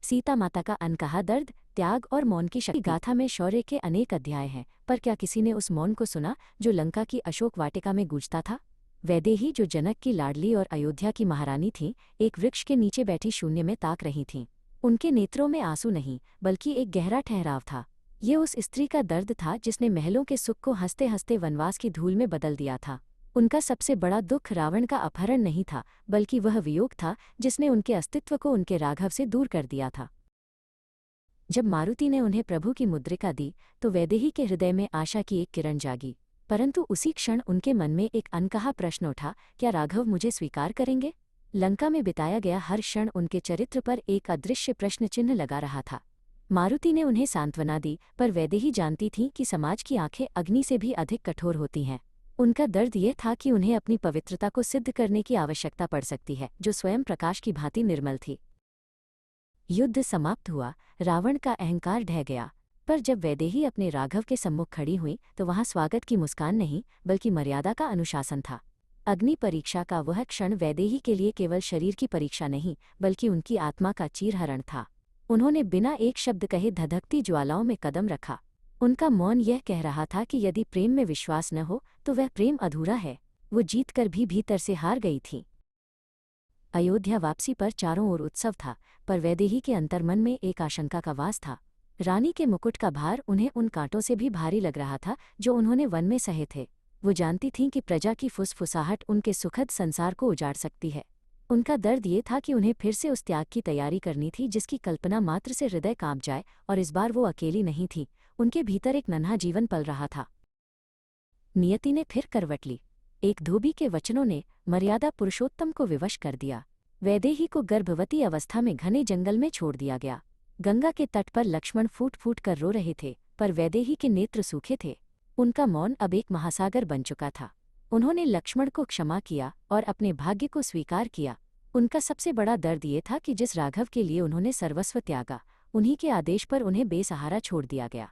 सीता माता का अनकहा दर्द, त्याग और मौन की शक्ति। गाथा में शौर्य के अनेक अध्याय हैं, पर क्या किसी ने उस मौन को सुना जो लंका की अशोक वाटिका में गूंजता था? वैदेही, जो जनक की लाडली और अयोध्या की महारानी थीं, एक वृक्ष के नीचे बैठी शून्य में ताक रही थीं। उनके नेत्रों में आंसू नहीं, बल्कि एक गहरा ठहराव था। ये उस स्त्री का दर्द था जिसने महलों के सुख को हंसते हंसते वनवास की धूल में बदल दिया था। उनका सबसे बड़ा दुख रावण का अपहरण नहीं था, बल्कि वह वियोग था जिसने उनके अस्तित्व को उनके राघव से दूर कर दिया था। जब मारुति ने उन्हें प्रभु की मुद्रिका दी, तो वैदेही के हृदय में आशा की एक किरण जागी। परंतु उसी क्षण उनके मन में एक अनकहा प्रश्न उठा, क्या राघव मुझे स्वीकार करेंगे? लंका में बिताया गया हर क्षण उनके चरित्र पर एक अदृश्य प्रश्न चिन्ह लगा रहा था। मारुति ने उन्हें सांत्वना दी, पर वैदेही जानती थीं कि समाज की आंखें अग्नि से भी अधिक कठोर होती हैं। उनका दर्द ये था कि उन्हें अपनी पवित्रता को सिद्ध करने की आवश्यकता पड़ सकती है, जो स्वयं प्रकाश की भांति निर्मल थी। युद्ध समाप्त हुआ, रावण का अहंकार ढह गया। पर जब वैदेही अपने राघव के सम्मुख खड़ी हुई, तो वहां स्वागत की मुस्कान नहीं, बल्कि मर्यादा का अनुशासन था। अग्नि परीक्षा का वह क्षण वैदेही के लिए केवल शरीर की परीक्षा नहीं, बल्कि उनकी आत्मा का चीरहरण था। उन्होंने बिना एक शब्द कहे धधकती ज्वालाओं में कदम रखा। उनका मौन यह कह रहा था कि यदि प्रेम में विश्वास न हो तो वह प्रेम अधूरा है। वो जीतकर भी भीतर से हार गई थी। अयोध्या वापसी पर चारों ओर उत्सव था, पर वैदेही के अंतर्मन में एक आशंका का वास था। रानी के मुकुट का भार उन्हें उन कांटों से भी भारी लग रहा था जो उन्होंने वन में सहे थे। वो जानती थीं कि प्रजा की फुसफुसाहट उनके सुखद संसार को उजाड़ सकती है। उनका दर्द ये था कि उन्हें फिर से उस त्याग की तैयारी करनी थी जिसकी कल्पना मात्र से हृदय कांप जाए, और इस बार वो अकेली नहीं थी। उनके भीतर एक नन्हा जीवन पल रहा था। नियति ने फिर करवट ली। एक धोबी के वचनों ने मर्यादा पुरुषोत्तम को विवश कर दिया। वैदेही को गर्भवती अवस्था में घने जंगल में छोड़ दिया गया। गंगा के तट पर लक्ष्मण फूट फूट कर रो रहे थे, पर वैदेही के नेत्र सूखे थे। उनका मौन अब एक महासागर बन चुका था। उन्होंने लक्ष्मण को क्षमा किया और अपने भाग्य को स्वीकार किया। उनका सबसे बड़ा दर्द ये था कि जिस राघव के लिए उन्होंने सर्वस्व त्यागा, उन्हीं के आदेश पर उन्हें बेसहारा छोड़ दिया गया।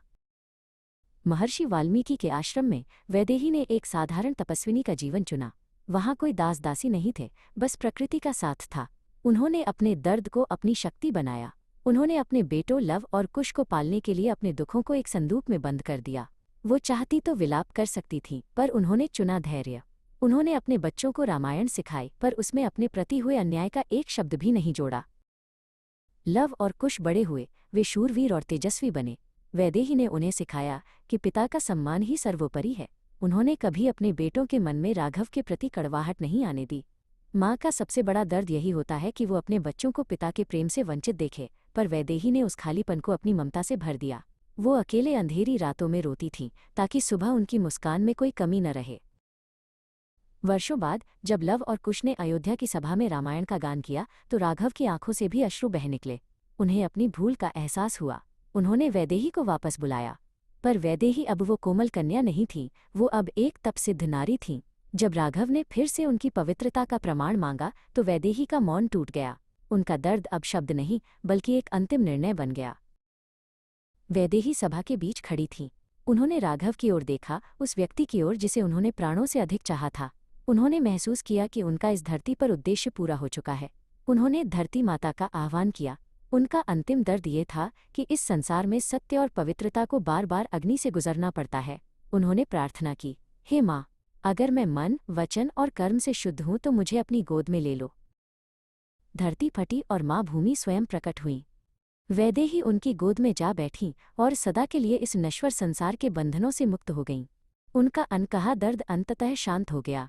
महर्षि वाल्मीकि के आश्रम में वैदेही ने एक साधारण तपस्विनी का जीवन चुना। वहां कोई दास दासी नहीं थे, बस प्रकृति का साथ था। उन्होंने अपने दर्द को अपनी शक्ति बनाया। उन्होंने अपने बेटों लव और कुश को पालने के लिए अपने दुखों को एक संदूक में बंद कर दिया। वो चाहती तो विलाप कर सकती थीं, पर उन्होंने चुना धैर्य। उन्होंने अपने बच्चों को रामायण सिखाई, पर उसमें अपने प्रति हुए अन्याय का एक शब्द भी नहीं जोड़ा। लव और कुश बड़े हुए, वे शूरवीर और तेजस्वी बने। वैदेही ने उन्हें सिखाया कि पिता का सम्मान ही सर्वोपरि है। उन्होंने कभी अपने बेटों के मन में राघव के प्रति कड़वाहट नहीं आने दी। माँ का सबसे बड़ा दर्द यही होता है कि वो अपने बच्चों को पिता के प्रेम से वंचित देखे, पर वैदेही ने उस खालीपन को अपनी ममता से भर दिया। वो अकेले अंधेरी रातों में रोती थीं, ताकि सुबह उनकी मुस्कान में कोई कमी न रहे। वर्षों बाद जब लव और कुश ने अयोध्या की सभा में रामायण का गान किया, तो राघव की आंखों से भी अश्रु बह निकले। उन्हें अपनी भूल का एहसास हुआ। उन्होंने वैदेही को वापस बुलाया, पर वैदेही अब वो कोमल कन्या नहीं थी, वो अब एक तपसिद्ध नारी थीं। जब राघव ने फिर से उनकी पवित्रता का प्रमाण मांगा, तो वैदेही का मौन टूट गया। उनका दर्द अब शब्द नहीं, बल्कि एक अंतिम निर्णय बन गया। वैदेही सभा के बीच खड़ी थीं। उन्होंने राघव की ओर देखा, उस व्यक्ति की ओर जिसे उन्होंने प्राणों से अधिक चाहा था। उन्होंने महसूस किया कि उनका इस धरती पर उद्देश्य पूरा हो चुका है। उन्होंने धरती माता का आह्वान किया। उनका अंतिम दर्द ये था कि इस संसार में सत्य और पवित्रता को बार बार अग्नि से गुजरना पड़ता है। उन्होंने प्रार्थना की, हे माँ, अगर मैं मन, वचन और कर्म से शुद्ध हूँ तो मुझे अपनी गोद में ले लो। धरती फटी और माँ भूमि स्वयं प्रकट हुई। वैदेही उनकी गोद में जा बैठीं और सदा के लिए इस नश्वर संसार के बंधनों से मुक्त हो गईं। उनका अनकहा दर्द अंततः शांत हो गया।